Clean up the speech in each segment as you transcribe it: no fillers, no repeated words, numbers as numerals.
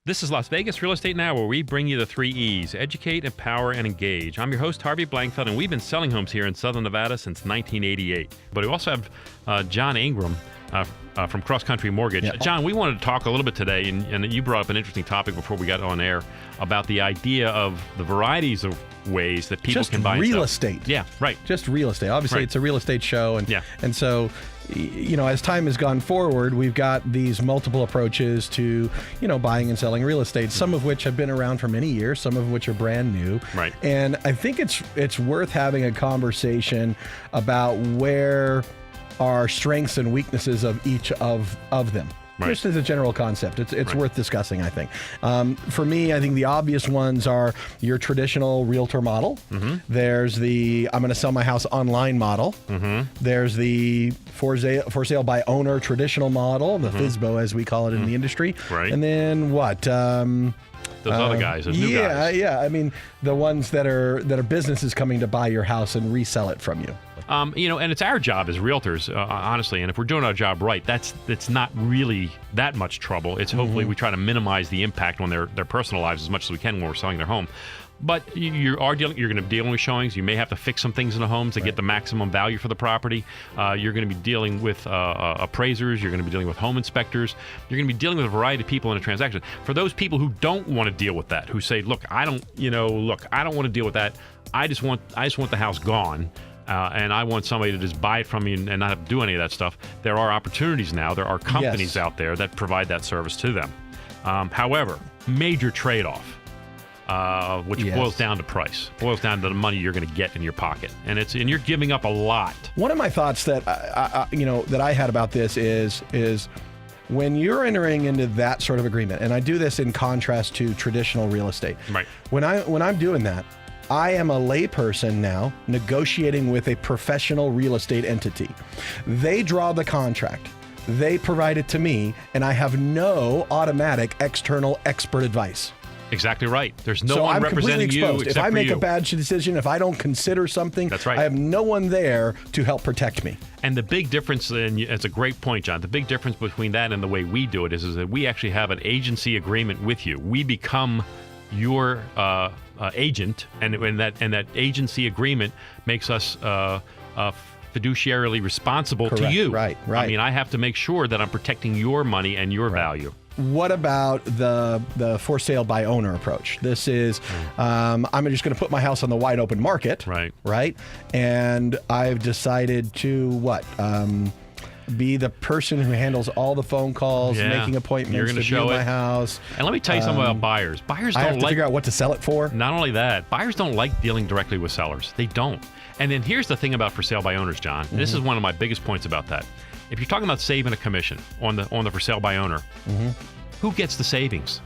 This is Las Vegas Real Estate Now, where we bring you the 3 E's: educate, empower, and engage. I'm your host, Harvey Blankfeld, and we've been selling homes here in Southern Nevada since 1988. But we also have John Ingram from CrossCountry Mortgage. Yep. John, we wanted to talk a little bit today, and you brought up an interesting topic before we got on air about the idea of the varieties of ways that people can buy real and sell. estate. Yeah, right. Just real estate. Obviously, Right. It's a real estate show, and so, you know, as time has gone forward, we've got these multiple approaches to, you know, buying and selling real estate. Some of which have been around for many years, some of which are brand new. Right. And I think it's worth having a conversation about where are strengths and weaknesses of each of them. Right. Just as a general concept, it's Right. worth discussing, I think. For me, I think the obvious ones are your traditional realtor model. Mm-hmm. There's the I'm going to sell my house online model. Mm-hmm. There's the for sale by owner traditional model, the FSBO as we call it in the industry. Right. And then what? Those other guys, the new guys. Yeah. I mean, the ones that are businesses coming to buy your house and resell it from you. You know, and it's our job as realtors, honestly, and if we're doing our job right, it's not really that much trouble. It's hopefully we try to minimize the impact on their personal lives as much as we can when we're selling their home. But you're going to be dealing with showings. You may have to fix some things in the home to get the maximum value for the property. You're going to be dealing with appraisers. You're going to be dealing with home inspectors. You're going to be dealing with a variety of people in a transaction. For those people who don't want to deal with that, who say, "Look, I don't want to deal with that. I just want the house gone." And I want somebody to just buy it from me and not have to do any of that stuff. There are opportunities now. There are companies out there that provide that service to them. However, major trade-off, which boils down to price, boils down to the money you're going to get in your pocket, and you're giving up a lot. One of my thoughts that that I had about this is when you're entering into that sort of agreement, and I do this in contrast to traditional real estate. Right. When I'm doing that, I am a layperson now negotiating with a professional real estate entity. They draw the contract. They provide it to me, and I have no automatic external expert advice. Exactly right. There's no so one I'm representing completely you exposed. except If I make for you. a bad decision, if I don't consider something, That's right. I have no one there to help protect me. And the big difference, and it's a great point, John, the big difference between that and the way we do it is that we actually have an agency agreement with you. We become your agent, and that agency agreement makes us fiduciarily responsible to you. Right. I mean, I have to make sure that I'm protecting your money and your value. What about the for sale by owner approach? This is, I'm just going to put my house on the wide open market. Right. And I've decided to be the person who handles all the phone calls, making appointments, You're gonna to show view my it. house. And let me tell you something about buyers. Buyers I don't have to figure out what to sell it for. Not only that, buyers don't like dealing directly with sellers. They don't. And then here's the thing about for sale by owners, John. This is one of my biggest points about that. If you're talking about saving a commission on the for sale by owner, who gets the savings?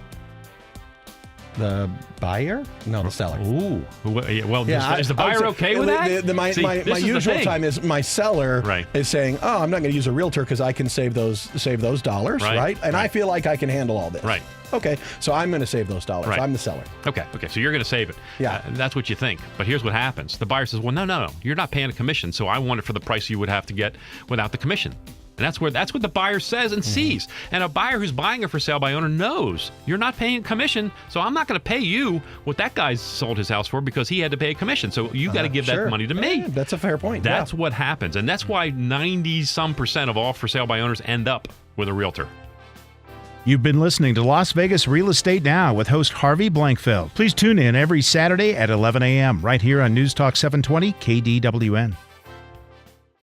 The buyer? No, the seller. Ooh. Well, is the I would buyer say- okay with that? My this is the usual thing. time is my seller Right. is saying, "Oh, I'm not going to use a realtor because I can save those dollars, right? And I feel like I can handle all this." Right. Okay, so I'm going to save those dollars. Right. I'm the seller. Okay, so you're going to save it. Yeah. That's what you think. But here's what happens. The buyer says, well, no, you're not paying a commission, so I want it for the price you would have to get without the commission. And that's what the buyer says and sees. And a buyer who's buying it for sale by owner knows you're not paying a commission, so I'm not going to pay you what that guy sold his house for because he had to pay a commission. So you got to give that money to me. Yeah, that's a fair point. That's what happens. And that's why 90-some% of all for sale by owners end up with a realtor. You've been listening to Las Vegas Real Estate Now with host Harvey Blankfeld. Please tune in every Saturday at 11 a.m. right here on News Talk 720 KDWN.